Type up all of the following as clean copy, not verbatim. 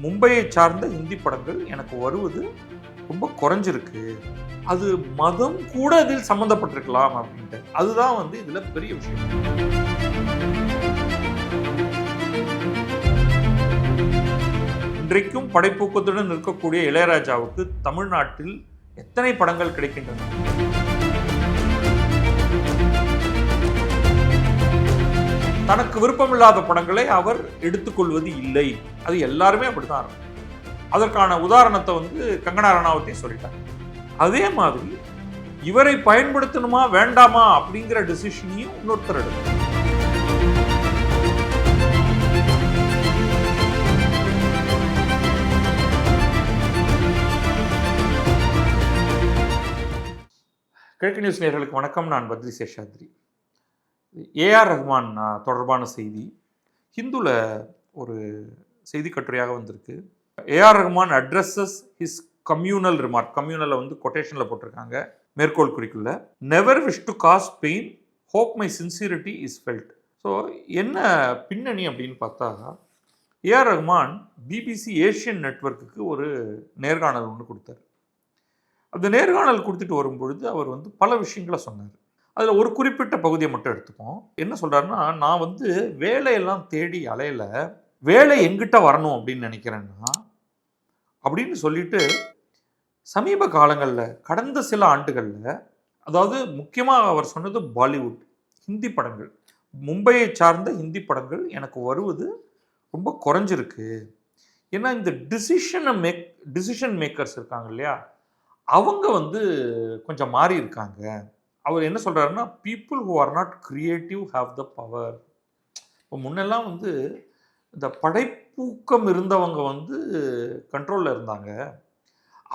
மும்பையை சார்ந்த ஹிந்தி படங்கள் எனக்கு வருவது ரொம்ப குறைஞ்சிருக்கு. அது மதம் கூட இதில் சம்மந்தப்பட்டிருக்கலாம் அப்படின்ட்டு. அதுதான் இதுல பெரிய விஷயம். இன்றைக்கும் படைப்பூக்கத்துடன் இருக்கக்கூடிய இளையராஜாவுக்கு தமிழ்நாட்டில் எத்தனை படங்கள் கிடைக்கின்றன? தனக்கு விருப்பமில்லாத படங்களை அவர் எடுத்துக்கொள்வது இல்லை. அது எல்லாருமே அப்படித்தான் இருக்கும். அதற்கான உதாரணத்தை கங்கனா ரணாவத்தே சொல்லிட்டாங்க. அதே மாதிரி இவரை பயன்படுத்தணுமா வேண்டாமா அப்படிங்கிற டிசிஷனையும் இன்னொருத்தர் எடுக்கும். கிழக்கு நியூஸ் நேயர்களுக்கு வணக்கம். நான் பத்ரி சேஷாத்ரி. ஏஆர் ரஹ்மான் தொடர்பான செய்தி ஹிந்துல ஒரு செய்தி கட்டுரையாக வந்திருக்கு. AR Rahman addresses his communal remark. கம்யூனலை கொட்டேஷனில் போட்டிருக்காங்க, மேற்கோள் குறிக்குள்ள. Never wish to cause pain, hope my sincerity is felt. So என்ன பின்னணி அப்படின்னு பார்த்தா, ஏஆர் ரஹ்மான் பிபிசி ஏஷியன் நெட்வொர்க்குக்கு ஒரு நேர்காணல் ஒன்று கொடுத்தார். அந்த நேர்காணல் கொடுத்துட்டு வரும்பொழுது அவர் பல விஷயங்களை சொன்னார். அதில் ஒரு குறிப்பிட்ட பகுதியை மட்டும் எடுத்துப்போம். என்ன சொல்கிறாருன்னா, நான் வேலையெல்லாம் தேடி அலையில, வேலை எங்கிட்ட வரணும் அப்படின்னு நினைக்கிறேன்னா அப்படின்னு சொல்லிட்டு சமீப காலங்களில் கடந்த சில ஆண்டுகளில், அதாவது முக்கியமாக அவர் சொன்னது பாலிவுட் ஹிந்தி படங்கள், மும்பையை சார்ந்த ஹிந்தி படங்கள் எனக்கு வருவது ரொம்ப குறைஞ்சிருக்கு. ஏன்னா இந்த டிசிஷன் மேக்கர்ஸ் இருக்காங்க இல்லையா, அவங்க கொஞ்சம் மாறி இருக்காங்க. அவர் என்ன சொல்கிறாருன்னா, people who are not creative have the power. இப்போ முன்னெல்லாம் இந்த படைப்பூக்கம் இருந்தவங்க கண்ட்ரோலில் இருந்தாங்க.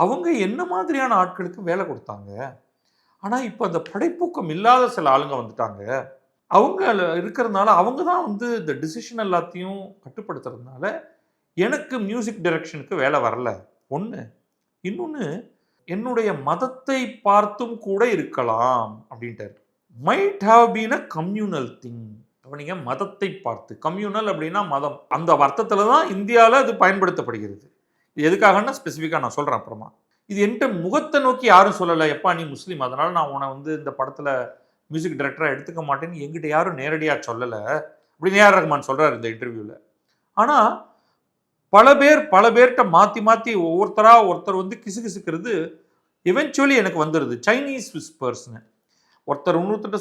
அவங்க என்ன மாதிரியான ஆட்களுக்கு வேலை கொடுத்தாங்க. ஆனால் இப்போ அந்த படைப்பூக்கம் இல்லாத சில ஆளுங்க வந்துட்டாங்க. அவங்க இருக்கிறதுனால அவங்க தான் இந்த டிசிஷன் எல்லாத்தையும் கட்டுப்படுத்துறதுனால எனக்கு மியூசிக் டைரக்ஷனுக்கு வேலை வரல. ஒன்று. இன்னொன்று, என்னுடைய மதத்தை பார்த்தும் கூட இருக்கலாம் அப்படின்ட்டார். Might have been a communal thing. அப்போ நீங்கள் மதத்தை பார்த்து, கம்யூனல் அப்படின்னா மதம், அந்த அர்த்தத்தில் தான் இந்தியாவில் அது பயன்படுத்தப்படுகிறது. இது எதுக்காகன்னா ஸ்பெசிஃபிக்காக நான் சொல்கிறேன் அப்புறமா. இது என்கிட்ட முகத்தை நோக்கி யாரும் சொல்லலை, எப்பா நீ முஸ்லீம் அதனால் நான் உன்னை இந்த படத்தில் மியூசிக் டைரக்டராக எடுத்துக்க மாட்டேன்னு எங்கிட்ட யாரும் நேரடியாக சொல்லலை அப்படின்னு ஏஆர் ரஹ்மான் சொல்கிறார் இந்த இன்டர்வியூவில். ஆனால் பல பேர்கிட்ட மாற்றி ஒருத்தர் கிசுகிசுக்கிறது எவென்ச்சுவலி எனக்கு வந்துடுது. சைனீஸ் விஸ்பர்ஸ்னு ஒருத்தர் இன்னொருத்தட்ட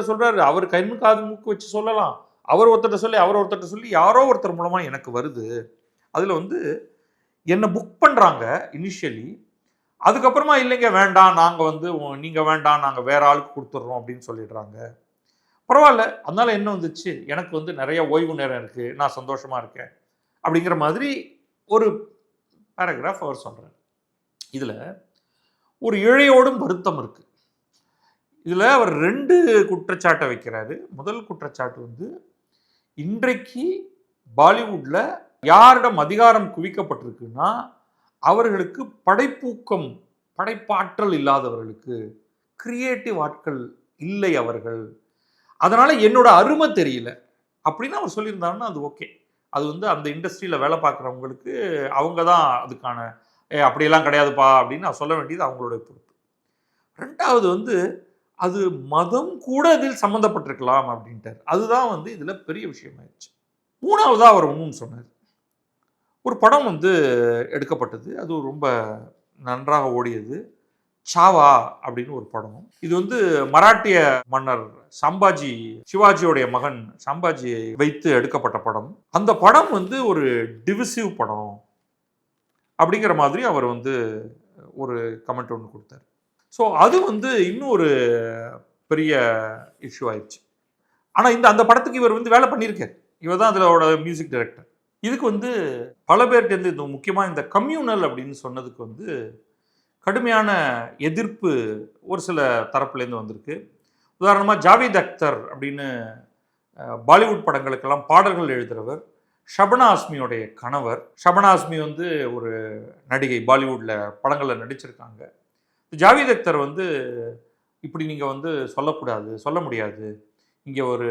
சொல்கிறாரு, அவர் கண்ணு காது மூக்கு வச்சு சொல்லலாம், அவர் ஒருத்தட்ட சொல்லி யாரோ ஒருத்தர் மூலமாக எனக்கு வருது. அதில் என்னை புக் பண்ணுறாங்க இனிஷியலி. அதுக்கப்புறமா இல்லைங்க வேண்டாம், நாங்கள் நீங்கள் வேண்டாம், நாங்கள் வேற ஆளுக்கு கொடுத்துட்றோம் அப்படின்னு சொல்லிடுறாங்க. பரவாயில்ல, அதனால் என்ன வந்துச்சு, எனக்கு நிறைய ஓய்வு நேரம் இருக்குது, நான் சந்தோஷமாக இருக்கேன் அப்படிங்கிற மாதிரி ஒரு பேராகிராஃப் அவர் சொல்கிறார். இதில் ஒரு இழையோடும் வருத்தம் இருக்குது. இதில் அவர் 2 குற்றச்சாட்டை வைக்கிறாரு. முதல் குற்றச்சாட்டு இன்றைக்கு பாலிவுட்டில் யாரிடம் அதிகாரம் குவிக்கப்பட்டிருக்குன்னா அவர்களுக்கு படைப்பூக்கம், படைப்பாற்றல் இல்லாதவர்களுக்கு, கிரியேட்டிவ் ஆட்கள் இல்லை அவர்கள், அதனால் என்னோட அருமை தெரியல அப்படின்னு அவர் சொல்லியிருந்தாருன்னா அது ஓகே. அது அந்த இண்டஸ்ட்ரியில் வேலை பார்க்குறவங்களுக்கு அவங்க தான் அதுக்கான அப்படியெல்லாம் கிடையாதுப்பா அப்படின்னு நான் சொல்ல வேண்டியது அவங்களுடைய பொறுப்பு. ரெண்டாவது அது மதம் கூட இதில் சம்மந்தப்பட்டிருக்கலாம் அப்படின்ட்டார். அதுதான் இதில் பெரிய விஷயமாயிடுச்சு. மூணாவதாக அவர் ஒன்றும் சொன்னார். ஒரு படம் எடுக்கப்பட்டது, அது ரொம்ப நன்றாக ஓடியது, சாவா அப்படின்னு ஒரு படம். இது மராட்டிய மன்னர் சம்பாஜி, சிவாஜியோடைய மகன் சம்பாஜியை வைத்து எடுக்கப்பட்ட படம். அந்த படம் ஒரு டிவிசிவ் படம் அப்படிங்கிற மாதிரி அவர் ஒரு கமெண்ட் ஒன்று கொடுத்தார். ஸோ அது இன்னும் ஒரு பெரிய இஷ்யூ ஆயிடுச்சு. ஆனால் அந்த படத்துக்கு இவர் வேலை பண்ணியிருக்கார். இவர் தான் அதோட மியூசிக் டைரக்டர். இதுக்கு பல பேர்கிட்ட இது முக்கியமாக இந்த கம்யூனல் அப்படின்னு சொன்னதுக்கு கடுமையான எதிர்ப்பு ஒரு சில தரப்புலேருந்து வந்திருக்கு. உதாரணமாக ஜாவேத் அக்தர் அப்படின்னு பாலிவுட் படங்களுக்கெல்லாம் பாடல்கள் எழுதுகிறவர், ஷபனா ஆஸ்மியோடைய கணவர். ஷபனா ஆஸ்மி ஒரு நடிகை, பாலிவுட்டில் படங்களில் நடிச்சிருக்காங்க. ஜாவேத் அக்தர் இப்படி நீங்கள் சொல்லக்கூடாது, சொல்ல முடியாது, இங்கே ஒரு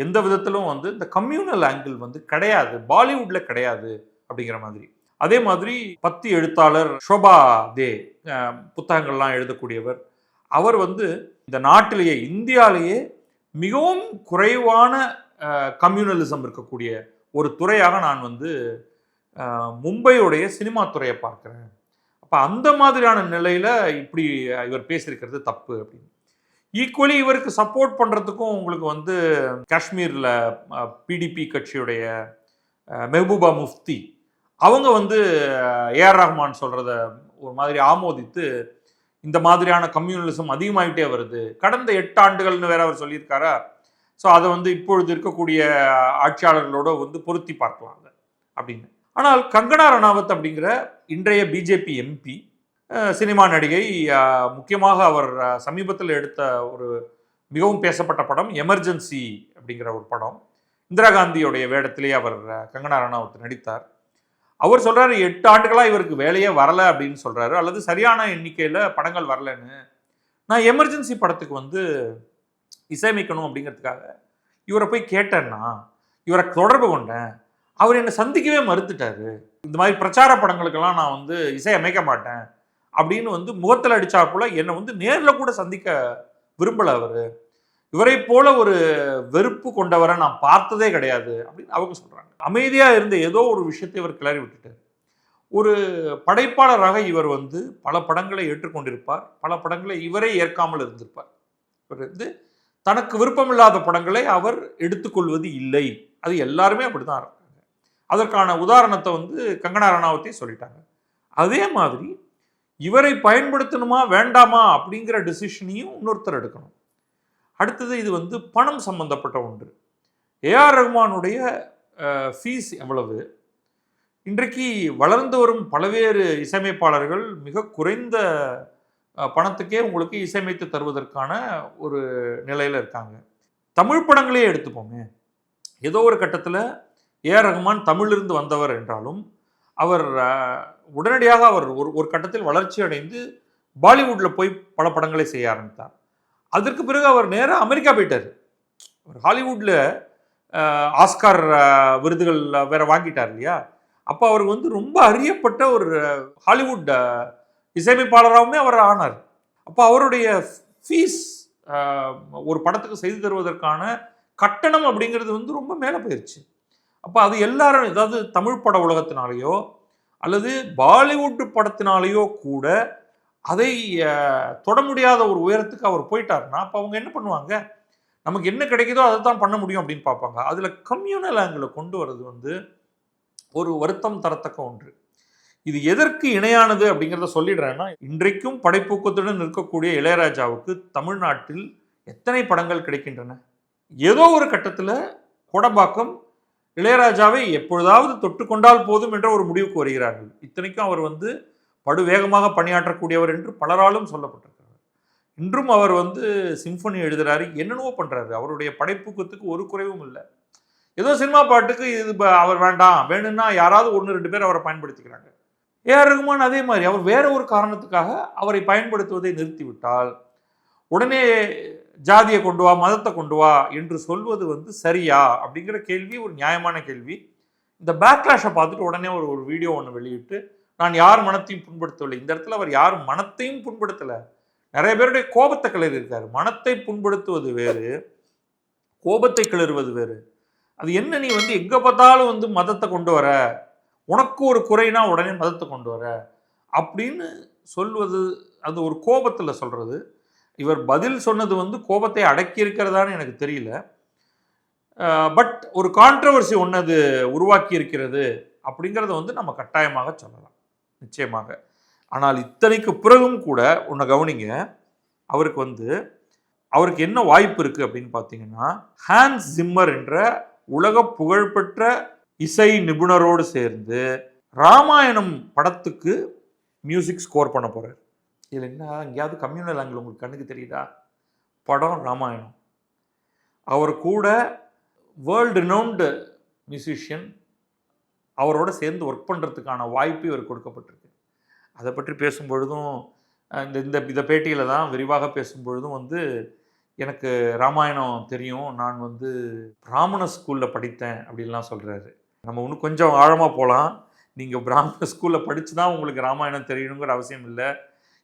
எந்த விதத்திலும் வந்து இந்த கம்யூனல் ஆங்கிள் வந்து கிடையாது, பாலிவுட்ல கிடையாது அப்படிங்கிற மாதிரி. அதே மாதிரி பத்தி எழுத்தாளர் ஷோபா தே, புத்தகங்கள்லாம் எழுதக்கூடியவர். அவர் வந்து இந்த நாட்டிலேயே இந்தியாவிலேயே மிகவும் குறைவான கம்யூனலிசம் இருக்கக்கூடிய ஒரு துறையாக நான் வந்து மும்பையுடைய சினிமா துறையை பார்க்குறேன். அப்போ அந்த மாதிரியான நிலையில் இப்படி இவர் பேசியிருக்கிறது தப்பு அப்படின்னு. ஈக்குவலி இவருக்கு சப்போர்ட் பண்ணுறதுக்கும் உங்களுக்கு வந்து காஷ்மீரில் பிடிபி கட்சியுடைய மெஹபூபா முஃப்தி அவங்க வந்து ஏஆர் ரஹ்மான் சொல்கிறத ஒரு மாதிரி ஆமோதித்து இந்த மாதிரியான கம்யூனலிசம் அதிகமாகிட்டே வருது, கடந்த 8 ஆண்டுகள்னு வேற அவர் சொல்லியிருக்காரா. ஸோ அதை வந்து இப்பொழுது இருக்கக்கூடிய ஆட்சியாளர்களோடு வந்து பொருத்தி பார்க்கலாம் அதை அப்படின்னு. ஆனால் கங்கனா ரணாவத் அப்படிங்கிற இன்றைய பிஜேபி எம்பி, சினிமா நடிகை, முக்கியமாக அவர் சமீபத்தில் எடுத்த ஒரு மிகவும் பேசப்பட்ட படம் எமர்ஜென்சி அப்படிங்கிற ஒரு படம். இந்திரா காந்தியோடைய வேடத்திலே அவர் கங்கனா ரணாவத் நடித்தார். அவர் சொல்கிறாரு 8 ஆண்டுகளாக இவருக்கு வேலையே வரலை அப்படின்னு சொல்கிறாரு, அல்லது சரியான எண்ணிக்கையில் படங்கள் வரலன்னு. நான் எமர்ஜென்சி படத்துக்கு வந்து இசையமைக்கணும் அப்படிங்கிறதுக்காக இவரை போய் கேட்டேன்னா, இவரை தொடர்பு கொண்டேன், அவர் என்னை சந்திக்கவே மறுத்துட்டாரு. இந்த மாதிரி பிரச்சார படங்களுக்கெல்லாம் நான் வந்து இசையமைக்க மாட்டேன் அப்படின்னு வந்து முகத்தில் அடித்தாப்புல என்னை வந்து நேரில் கூட சந்திக்க விரும்பலை அவர். இவரை போல ஒரு வெறுப்பு கொண்டவரை நான் பார்த்ததே கிடையாது அப்படின்னு அவங்க சொல்கிறாங்க. அமைதியாக இருந்த ஏதோ ஒரு விஷயத்தை இவர் கிளறி விட்டுட்டார். ஒரு படைப்பாளராக இவர் வந்து பல படங்களை ஏற்றுக்கொண்டிருப்பார், பல படங்களை இவரே ஏற்காமல் இருந்திருப்பார். இவர் வந்து தனக்கு விருப்பமில்லாத படங்களை அவர் எடுத்துக்கொள்வது இல்லை. அது எல்லாருமே அப்படிதான் இருக்காங்க. அதற்கான உதாரணத்தை வந்து கங்கனா ரணாவத்தே சொல்லிட்டாங்க. அதே மாதிரி இவரை பயன்படுத்தணுமா வேண்டாமா அப்படிங்கிற டெசிஷனையும் இன்னொருத்தர் எடுக்கணும். அடுத்தது இது வந்து பணம் சம்பந்தப்பட்ட ஒன்று. ஏஆர் ரஹ்மானுடைய ஃபீஸ் எவ்வளவு? இன்றைக்கு வளர்ந்து வரும் பல்வேறு இசையமைப்பாளர்கள் மிக குறைந்த பணத்துக்கே உங்களுக்கு இசையமைத்து தருவதற்கான ஒரு நிலையில் இருக்காங்க. தமிழ் படங்களே எடுத்துப்போமே, ஏதோ ஒரு கட்டத்தில் ஏஆர் ரஹ்மான் தமிழிலிருந்து வந்தவர் என்றாலும் அவர் உடனடியாக அவர் ஒரு கட்டத்தில் வளர்ச்சி அடைந்து பாலிவுட்டில் போய் பல படங்களை செய்ய ஆரம்பித்தார். அதற்கு பிறகு அவர் நேராக அமெரிக்கா போயிட்டார். அவர் ஹாலிவுட்டில் ஆஸ்கார் விருதுகள் வேற வாங்கிட்டார் இல்லையா. அப்போ அவர் வந்து ரொம்ப அறியப்பட்ட ஒரு ஹாலிவுட் இசையமைப்பாளராகவுமே அவர் ஆனார். அப்போ அவருடைய ஃபீஸ் ஒரு படத்துக்கு செய்து தருவதற்கான கட்டணம் அப்படிங்கிறது வந்து ரொம்ப மேலே போயிடுச்சு. அப்போ அது எல்லாரும், ஏதாவது தமிழ் பட உலகத்தினாலேயோ அல்லது பாலிவுட் படத்தினாலேயோ கூட அதை தொட முடியாத ஒரு உயரத்துக்கு அவர் போயிட்டாருன்னா அப்போ அவங்க என்ன பண்ணுவாங்க? நமக்கு என்ன கிடைக்குதோ அதை தான் பண்ண முடியும் அப்படின்னு பார்ப்பாங்க. அதில் கம்யூனல் ஆங்கிளை கொண்டு வர்றது வந்து ஒரு வருத்தம் தரத்தக்க ஒன்று. இது எதற்கு இணையானது அப்படிங்கிறத சொல்லிடுறேன்னா, இன்றைக்கும் படைப்பூக்கத்துடன் இருக்கக்கூடிய இளையராஜாவுக்கு தமிழ்நாட்டில் எத்தனை படங்கள் கிடைக்கின்றன? ஏதோ ஒரு கட்டத்தில் கோடம்பாக்கம் இளையராஜாவை எப்பொழுதாவது தொட்டுக்கொண்டால் போதும் என்ற ஒரு முடிவுக்கு வருகிறார்கள். இத்தனைக்கும் அவர் வந்து படுவேகமாக பணியாற்றக்கூடியவர் என்று பலராலும் சொல்லப்பட்டிருக்கிறார். இன்றும் அவர் வந்து சிம்பனி எழுதுறாரு, என்னென்னவோ பண்ணுறாரு. அவருடைய படைப்பூக்கத்துக்கு ஒரு குறைவும் இல்லை. ஏதோ சினிமா பாட்டுக்கு இது அவர் வேண்டாம், வேணும்னா யாராவது 1-2 பேர் அவரை பயன்படுத்திக்கிறாங்க. ஏஆர் ரஹ்மான் அதே மாதிரி அவர் வேற ஒரு காரணத்துக்காக அவரை பயன்படுத்துவதை நிறுத்திவிட்டால் உடனே ஜாதியை கொண்டு வா, மதத்தை கொண்டு வா என்று சொல்வது வந்து சரியா அப்படிங்கிற கேள்வி ஒரு நியாயமான கேள்வி. இந்த பேக்லாஷை பார்த்துட்டு உடனே ஒரு வீடியோ ஒன்று வெளியிட்டு, நான் யார் மனத்தையும் புண்படுத்தவில்லை. இந்த இடத்துல அவர் யார் மனத்தையும் புண்படுத்தலை, நிறைய பேருடைய கோபத்தை கிளறி இருக்காரு. மனத்தை புண்படுத்துவது வேறு, கோபத்தை கிளறுவது வேறு. அது என்ன, நீ வந்து எங்கே பார்த்தாலும் வந்து மதத்தை கொண்டு வர, உனக்கு ஒரு குறைனா உடனே மதத்தை கொண்டு வர அப்படின்னு சொல்வது, அது ஒரு கோபத்தில் சொல்கிறது. இவர் பதில் சொன்னது வந்து கோபத்தை அடக்கி இருக்கிறதான்னு எனக்கு தெரியல. பட் ஒரு கான்ட்ரவர்சி ஒன்று அது உருவாக்கி இருக்கிறது அப்படிங்கிறத வந்து நம்ம கட்டாயமாக சொல்லலாம், நிச்சயமாக. ஆனால் இத்தனைக்கு பிறகும் கூட ஒன்று கவனிங்க, அவருக்கு என்ன வாய்ப்பு இருக்குது அப்படின்னு பார்த்தீங்கன்னா, ஹான்ஸ் ஜிம்மர் என்ற உலக புகழ்பெற்ற இசை நிபுணரோடு சேர்ந்து ராமாயணம் படத்துக்கு மியூசிக் ஸ்கோர் பண்ண போகிறார். இதில் என்ன, எங்கேயாவது கம்யூனல் ஆங்கிள் உங்களுக்கு கண்ணுக்கு தெரியுதா? படம் ராமாயணம். அவர் கூட வேர்ல்டு ரினவுண்டு மியூசிஷியன் அவரோட சேர்ந்து ஒர்க் பண்ணுறதுக்கான வாய்ப்பு இவர் கொடுக்கப்பட்டிருக்கு. அதை பற்றி பேசும்பொழுதும் இந்த பேட்டியில் தான் விரிவாக பேசும்பொழுதும் வந்து எனக்கு ராமாயணம் தெரியும், நான் வந்து பிராமண ஸ்கூலில் படித்தேன் அப்படின்லாம் சொல்கிறாரு. நம்ம இன்னும் கொஞ்சம் ஆழமாக போகலாம். நீங்கள் பிராமண ஸ்கூலில் படித்து தான் உங்களுக்கு ராமாயணம் தெரியணுங்கிற அவசியம் இல்லை.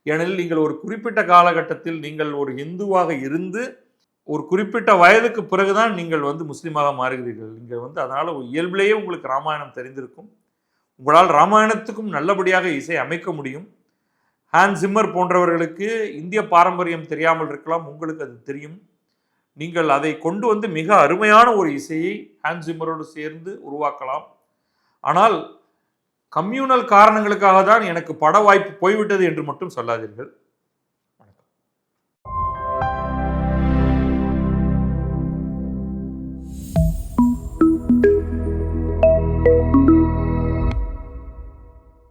ஏனெனில் நீங்கள் ஒரு குறிப்பிட்ட காலகட்டத்தில் நீங்கள் ஒரு இந்துவாக இருந்து ஒரு குறிப்பிட்ட வயதுக்கு பிறகுதான் நீங்கள் வந்து முஸ்லீமாக மாறுகிறீர்கள். நீங்கள் வந்து அதனால் இயல்பிலேயே உங்களுக்கு ராமாயணம் தெரிந்திருக்கும். உங்களால் ராமாயணத்துக்கும் நல்லபடியாக இசை அமைக்க முடியும். ஹான்ஸ் சிம்மர் போன்றவர்களுக்கு இந்திய பாரம்பரியம் தெரியாமல் இருக்கலாம், உங்களுக்கு அது தெரியும். நீங்கள் அதை கொண்டு வந்து மிக அருமையான ஒரு இசையை ஹான்ஸ் சிம்மரோடு சேர்ந்து உருவாக்கலாம். ஆனால் கம்யூனல் காரணங்களுக்காக தான் எனக்கு பட வாய்ப்பு போய்விட்டது என்று மட்டும் சொல்லாதீர்கள்.